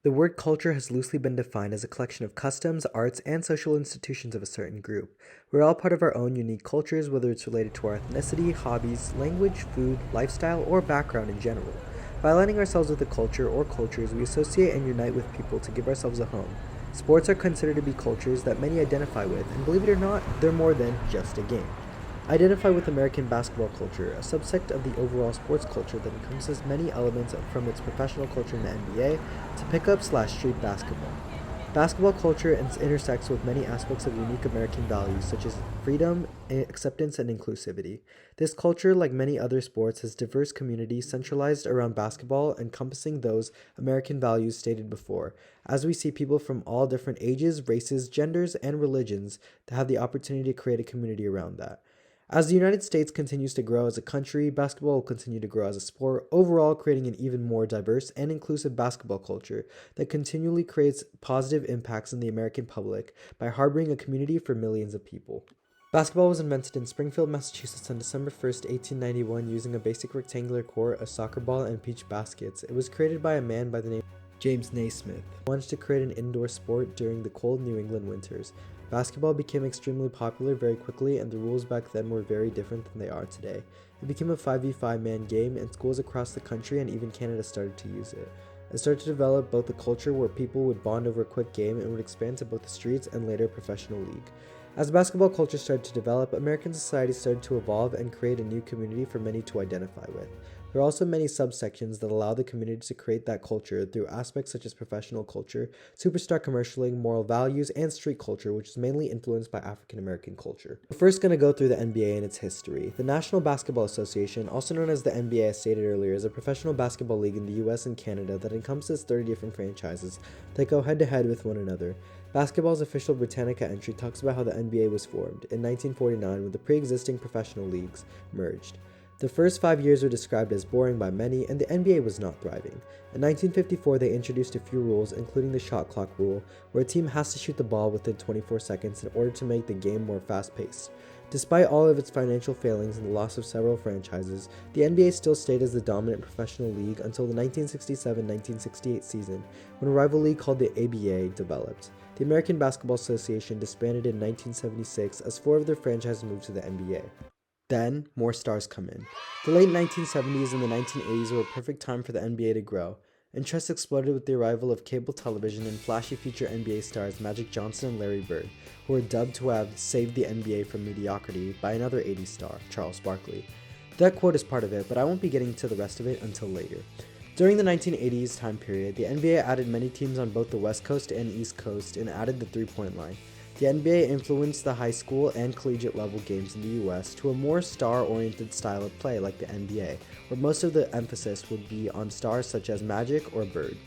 The word culture has loosely been defined as a collection of customs, arts, and social institutions of a certain group. We're all part of our own unique cultures, whether it's related to our ethnicity, hobbies, language, food, lifestyle, or background in general. By aligning ourselves with a culture or cultures, we associate and unite with people to give ourselves a home. Sports are considered to be cultures that many identify with, and believe it or not, they're more than just a game. I identify with American basketball culture, a subsect of the overall sports culture that encompasses many elements from its professional culture in the NBA to pickup/street basketball. Basketball culture intersects with many aspects of unique American values such as freedom, acceptance, and inclusivity. This culture, like many other sports, has diverse communities centralized around basketball, encompassing those American values stated before, as we see people from all different ages, races, genders, and religions to have the opportunity to create a community around that. As the United States continues to grow as a country, basketball will continue to grow as a sport, overall creating an even more diverse and inclusive basketball culture that continually creates positive impacts in the American public by harboring a community for millions of people. Basketball was invented in Springfield, Massachusetts on December 1st, 1891 using a basic rectangular court, a soccer ball, and peach baskets. It was created by a man by the name of James Naismith, who wanted to create an indoor sport during the cold New England winters. Basketball became extremely popular very quickly, and the rules back then were very different than they are today. It became a 5v5 man game, and schools across the country and even Canada started to use it. It started to develop both a culture where people would bond over a quick game and would expand to both the streets and later a professional league. As basketball culture started to develop, American society started to evolve and create a new community for many to identify with. There are also many subsections that allow the community to create that culture through aspects such as professional culture, superstar commercialing, moral values, and street culture, which is mainly influenced by African American culture. We're first going to go through the NBA and its history. The National Basketball Association, also known as the NBA as stated earlier, is a professional basketball league in the US and Canada that encompasses 30 different franchises that go head to head with one another. Basketball's official Britannica entry talks about how the NBA was formed in 1949 when the pre-existing professional leagues merged. The first 5 years were described as boring by many, and the NBA was not thriving. In 1954, they introduced a few rules, including the shot clock rule, where a team has to shoot the ball within 24 seconds in order to make the game more fast-paced. Despite all of its financial failings and the loss of several franchises, the NBA still stayed as the dominant professional league until the 1967-1968 season, when a rival league called the ABA developed. The American Basketball Association disbanded in 1976 as 4 of their franchises moved to the NBA. Then, more stars come in. The late 1970s and the 1980s were a perfect time for the NBA to grow. Interest exploded with the arrival of cable television and flashy future NBA stars Magic Johnson and Larry Bird, who were dubbed to have saved the NBA from mediocrity by another 80s star, Charles Barkley. That quote is part of it, but I won't be getting to the rest of it until later. During the 1980s time period, the NBA added many teams on both the West Coast and East Coast and added the three-point line. The NBA influenced the high school and collegiate level games in the US to a more star-oriented style of play like the NBA, where most of the emphasis would be on stars such as Magic or Bird.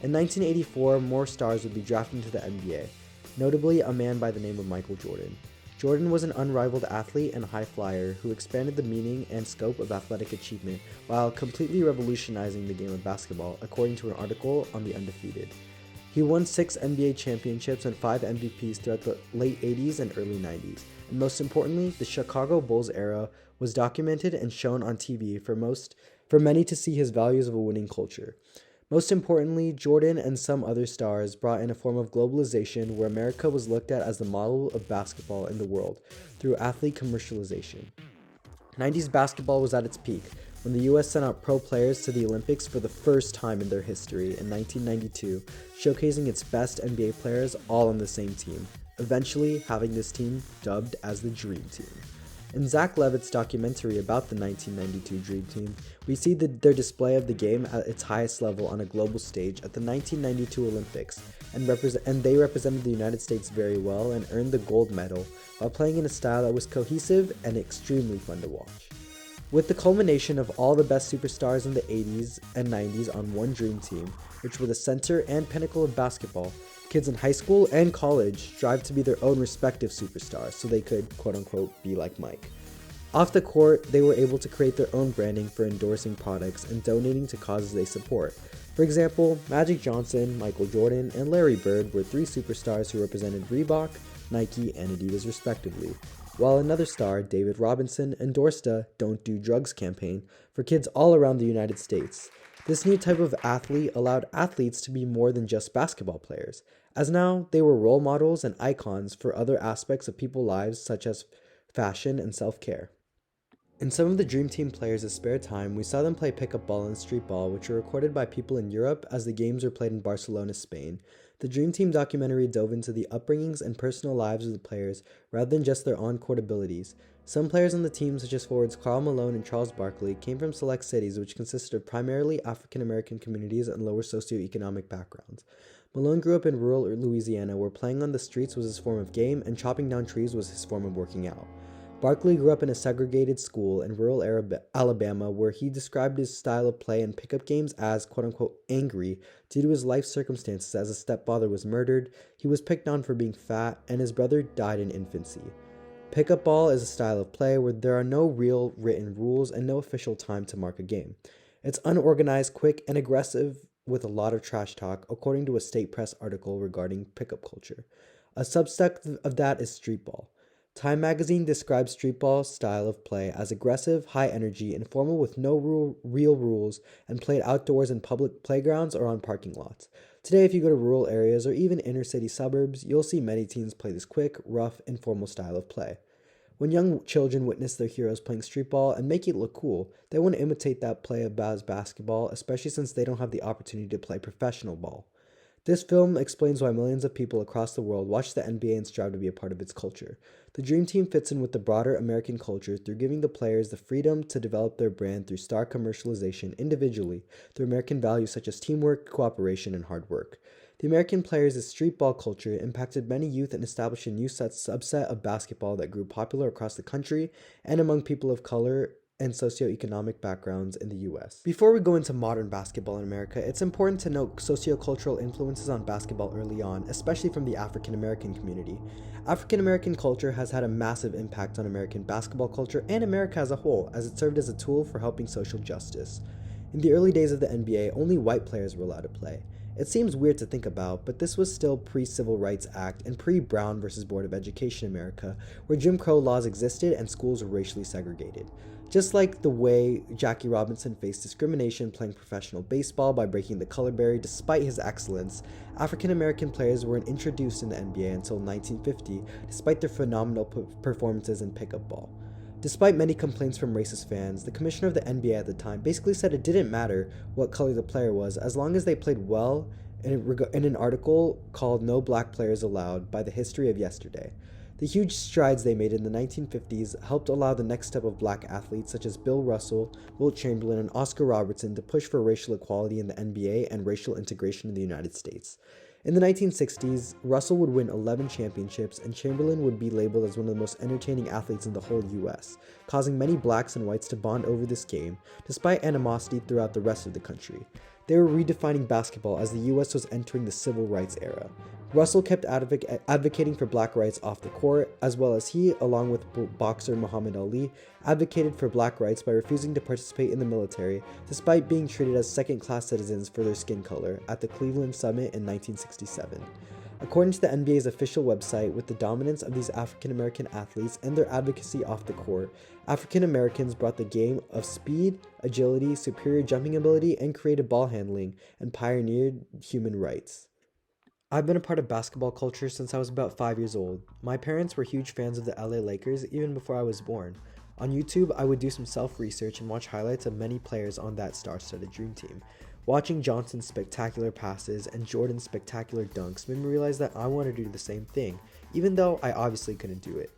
In 1984, more stars would be drafted into the NBA, notably a man by the name of Michael Jordan. Jordan was an unrivaled athlete and high flyer who expanded the meaning and scope of athletic achievement while completely revolutionizing the game of basketball, according to an article on The Undefeated. He won 6 NBA championships and 5 MVPs throughout the late 80s and early 90s. And most importantly, the Chicago Bulls era was documented and shown on TV for many to see his values of a winning culture. Most importantly, Jordan and some other stars brought in a form of globalization where America was looked at as the model of basketball in the world through athlete commercialization. 90s basketball was at its peak when the US sent out pro players to the Olympics for the first time in their history in 1992, showcasing its best NBA players all on the same team, eventually having this team dubbed as the Dream Team. In Zach Levitt's documentary about the 1992 Dream Team, we see their display of the game at its highest level on a global stage at the 1992 Olympics, and they represented the United States very well and earned the gold medal while playing in a style that was cohesive and extremely fun to watch. With the culmination of all the best superstars in the 80s and 90s on one Dream Team, which were the center and pinnacle of basketball, kids in high school and college strived to be their own respective superstars so they could, quote-unquote, be like Mike. Off the court, they were able to create their own branding for endorsing products and donating to causes they support. For example, Magic Johnson, Michael Jordan, and Larry Bird were 3 superstars who represented Reebok, Nike, and Adidas respectively, while another star, David Robinson, endorsed a Don't Do Drugs campaign for kids all around the United States. This new type of athlete allowed athletes to be more than just basketball players, as now they were role models and icons for other aspects of people's lives such as fashion and self-care. In some of the Dream Team players' spare time, we saw them play pickup ball and street ball, which were recorded by people in Europe as the games were played in Barcelona, Spain. The Dream Team documentary dove into the upbringings and personal lives of the players rather than just their on-court abilities. Some players on the team, such as forwards Karl Malone and Charles Barkley, came from select cities which consisted of primarily African American communities and lower socioeconomic backgrounds. Malone grew up in rural Louisiana, where playing on the streets was his form of game and chopping down trees was his form of working out. Barkley grew up in a segregated school in rural Alabama, where he described his style of play in pickup games as quote-unquote angry due to his life circumstances, as his stepfather was murdered, he was picked on for being fat, and his brother died in infancy. Pickup ball is a style of play where there are no real written rules and no official time to mark a game. It's unorganized, quick, and aggressive with a lot of trash talk, according to a State Press article regarding pickup culture. A subset of that is street ball. Time magazine describes streetball style of play as aggressive, high energy, informal with no real rules, and played outdoors in public playgrounds or on parking lots. Today, if you go to rural areas or even inner city suburbs, you'll see many teens play this quick, rough, informal style of play. When young children witness their heroes playing streetball and make it look cool, they want to imitate that play of basketball, especially since they don't have the opportunity to play professional ball. This film explains why millions of people across the world watch the NBA and strive to be a part of its culture. The Dream Team fits in with the broader American culture through giving the players the freedom to develop their brand through star commercialization individually through American values such as teamwork, cooperation, and hard work. The American players' streetball culture impacted many youth and established a new subset of basketball that grew popular across the country and among people of color and socioeconomic backgrounds in the US. Before we go into modern basketball in America, it's important to note sociocultural influences on basketball early on, especially from the African American community. African American culture has had a massive impact on American basketball culture and America as a whole, as it served as a tool for helping social justice. In the early days of the NBA, only white players were allowed to play. It seems weird to think about, but this was still pre-Civil Rights Act and pre-Brown versus Board of Education America, where Jim Crow laws existed and schools were racially segregated. Just like the way Jackie Robinson faced discrimination playing professional baseball by breaking the color barrier despite his excellence, African American players weren't introduced in the NBA until 1950, despite their phenomenal performances in pickup ball. Despite many complaints from racist fans, the commissioner of the NBA at the time basically said it didn't matter what color the player was as long as they played well in an article called "No Black Players Allowed" by the History of Yesterday. The huge strides they made in the 1950s helped allow the next step of black athletes such as Bill Russell, Wilt Chamberlain, and Oscar Robertson to push for racial equality in the NBA and racial integration in the United States. In the 1960s, Russell would win 11 championships, and Chamberlain would be labeled as one of the most entertaining athletes in the whole US, causing many blacks and whites to bond over this game, despite animosity throughout the rest of the country. They were redefining basketball as the US was entering the civil rights era. Russell kept advocating for black rights off the court, as well as he, along with boxer Muhammad Ali, advocated for black rights by refusing to participate in the military, despite being treated as second-class citizens for their skin color, at the Cleveland Summit in 1967. According to the NBA's official website, with the dominance of these African American athletes and their advocacy off the court, African Americans brought the game of speed, agility, superior jumping ability, and creative ball handling, and pioneered human rights. I've been a part of basketball culture since I was about 5 years old. My parents were huge fans of the LA Lakers even before I was born. On YouTube, I would do some self-research and watch highlights of many players on that star-studded dream team. Watching Johnson's spectacular passes and Jordan's spectacular dunks made me realize that I wanted to do the same thing, even though I obviously couldn't do it.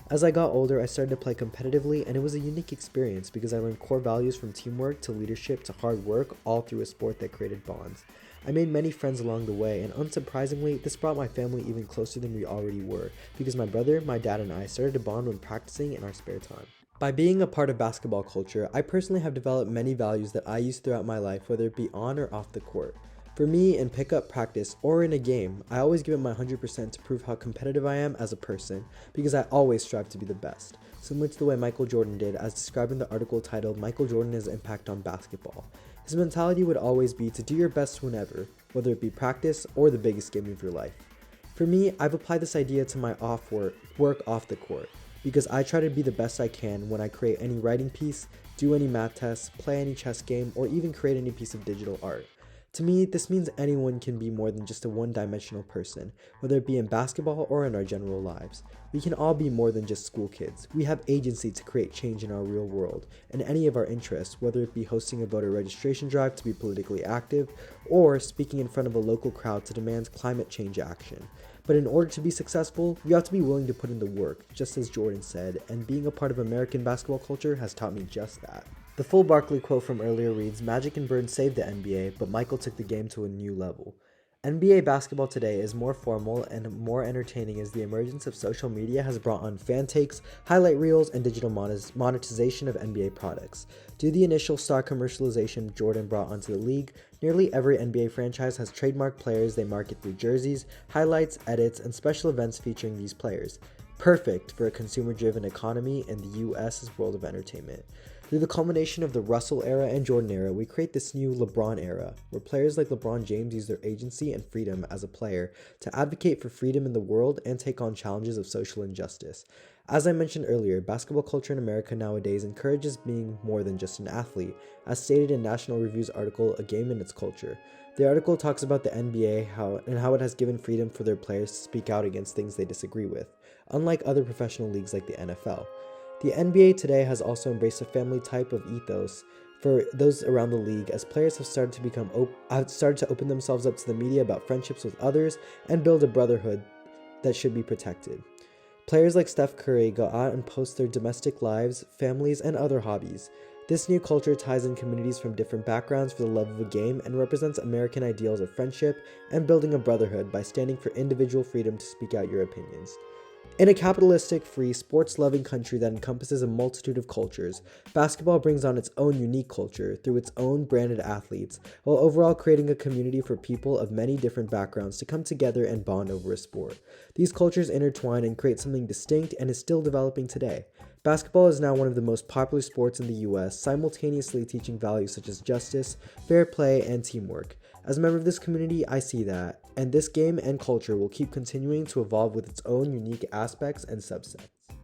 As I got older, I started to play competitively, and it was a unique experience because I learned core values from teamwork to leadership to hard work, all through a sport that created bonds. I made many friends along the way, and unsurprisingly, this brought my family even closer than we already were, because my brother, my dad, and I started to bond when practicing in our spare time. By being a part of basketball culture, I personally have developed many values that I use throughout my life, whether it be on or off the court. For me, in pickup practice or in a game, I always give it my 100% to prove how competitive I am as a person, because I always strive to be the best, similar to the way Michael Jordan did, as described in the article titled "Michael Jordan and His Impact on Basketball." His mentality would always be to do your best whenever, whether it be practice or the biggest game of your life. For me, I've applied this idea to my work off the court. because I try to be the best I can when I create any writing piece, do any math tests, play any chess game, or even create any piece of digital art. To me, this means anyone can be more than just a one-dimensional person, whether it be in basketball or in our general lives. We can all be more than just school kids. We have agency to create change in our real world, and any of our interests, whether it be hosting a voter registration drive to be politically active, or speaking in front of a local crowd to demand climate change action. But in order to be successful, you have to be willing to put in the work, just as Jordan said, and being a part of American basketball culture has taught me just that. The full Barkley quote from earlier reads, "Magic and Bird saved the NBA, but Michael took the game to a new level." NBA basketball today is more formal and more entertaining as the emergence of social media has brought on fan takes, highlight reels, and digital monetization of NBA products. Due to the initial star commercialization Jordan brought onto the league, nearly every NBA franchise has trademarked players they market through jerseys, highlights, edits, and special events featuring these players. Perfect for a consumer-driven economy in the US's world of entertainment. Through the culmination of the Russell era and Jordan era, we create this new LeBron era, where players like LeBron James use their agency and freedom as a player to advocate for freedom in the world and take on challenges of social injustice. As I mentioned earlier, basketball culture in America nowadays encourages being more than just an athlete, as stated in National Review's article, A Game and Its Culture. The article talks about the NBA how it has given freedom for their players to speak out against things they disagree with, unlike other professional leagues like the NFL. The NBA today has also embraced a family type of ethos for those around the league, as players have started to open themselves up to the media about friendships with others and build a brotherhood that should be protected. Players like Steph Curry go out and post their domestic lives, families, and other hobbies. This new culture ties in communities from different backgrounds for the love of a game and represents American ideals of friendship and building a brotherhood by standing for individual freedom to speak out your opinions. In a capitalistic, free, sports-loving country that encompasses a multitude of cultures, basketball brings on its own unique culture through its own branded athletes, while overall creating a community for people of many different backgrounds to come together and bond over a sport. These cultures intertwine and create something distinct and is still developing today. Basketball is now one of the most popular sports in the US, simultaneously teaching values such as justice, fair play, and teamwork. As a member of this community, I see that, and this game and culture will keep continuing to evolve with its own unique aspects and subsets.